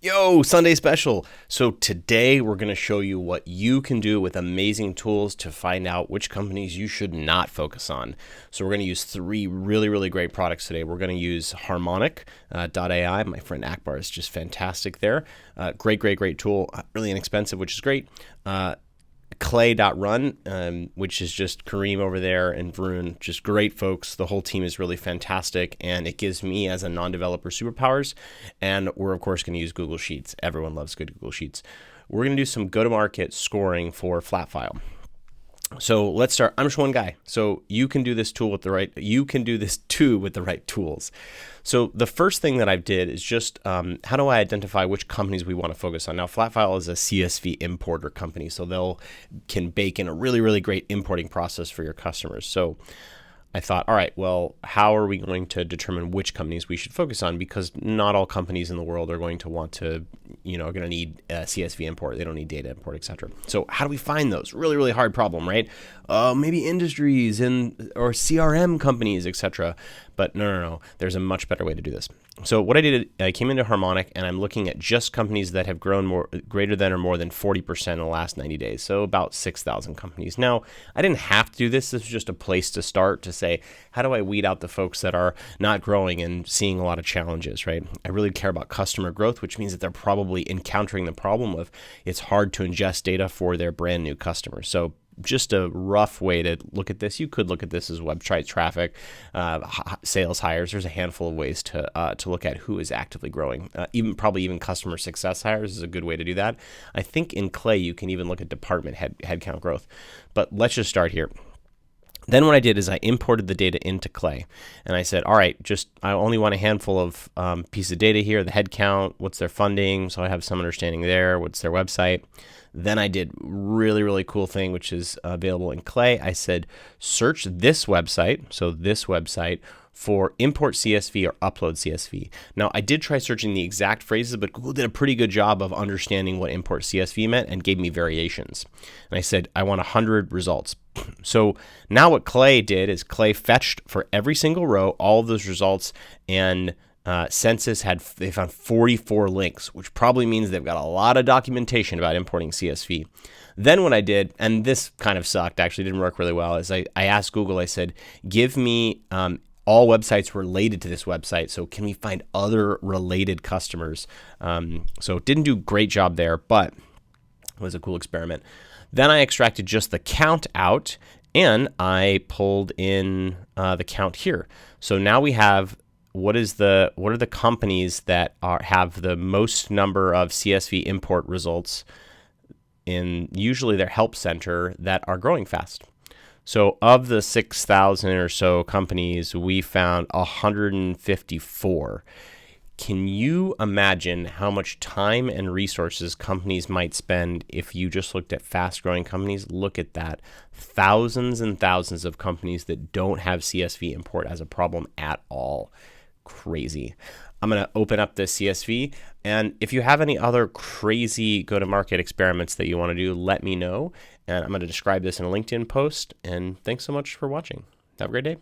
Yo, Sunday special. So today we're going to show you what you can do with amazing tools to find out which companies you should not focus on. So we're going to use three really great products today. We're going to use Harmonic.ai. My friend Akbar is just fantastic there. Great tool. Really inexpensive, which is great. Clay.run, which is just Kareem over there and Varun, just great folks. The whole team is really fantastic, and it gives me as a non-developer superpowers. And we're of course going to use Google Sheets. Everyone loves good Google Sheets. We're going to do some go-to-market scoring for flat file. So let's start. I'm just one guy. So you can do this too with the right tools. So the first thing that I did is just how do I identify which companies we want to focus on? Now, Flatfile is a CSV importer company, so they'll can bake in a really great importing process for your customers. So I thought, all right, well, how are we going to determine which companies we should focus on? Because not all companies in the world are going to want to, are going to need CSV import. They don't need data import, etc. So how do we find those? Really hard problem, right? Maybe industries or CRM companies, etc. But no. There's a much better way to do this. So what I did, I came into Harmonic and I'm looking at just companies that have grown greater than or more than 40% in the last 90 days. So about 6,000 companies. Now, I didn't have to do this. This was just a place to start to say, how do I weed out the folks that are not growing and seeing a lot of challenges, right? I really care about customer growth, which means that they're probably encountering the problem of it's hard to ingest data for their brand new customers. So just a rough way to look at this. You could look at this as website traffic, sales hires. There's a handful of ways to look at who is actively growing. Even customer success hires is a good way to do that. I think in Clay you can even look at department headcount growth. But let's just start here. Then what I did is I imported the data into Clay, and I said, all right, I only want a handful of pieces of data here, the headcount, what's their funding, so I have some understanding there, what's their website. Then I did really cool thing, which is available in Clay. I said, search this website, so this website, for import CSV or upload CSV. Now, I did try searching the exact phrases, but Google did a pretty good job of understanding what import CSV meant and gave me variations. And I said, I want 100 results. So now what Clay did is Clay fetched for every single row all of those results, and Census they found 44 links, which probably means they've got a lot of documentation about importing CSV. Then what I did, and this kind of sucked, actually didn't work really well, is I asked Google, I said, give me all websites related to this website. So can we find other related customers? So it didn't do a great job there, but it was a cool experiment. Then I extracted just the count out, and I pulled in the count here. So now we have what are the companies that have the most number of CSV import results in usually their help center that are growing fast. So of the 6,000 or so companies, we found 154. Can you imagine how much time and resources companies might spend if you just looked at fast-growing companies? Look at that. Thousands and thousands of companies that don't have CSV import as a problem at all. Crazy. I'm going to open up this CSV, and if you have any other crazy go-to-market experiments that you want to do, let me know, and I'm going to describe this in a LinkedIn post, and thanks so much for watching. Have a great day.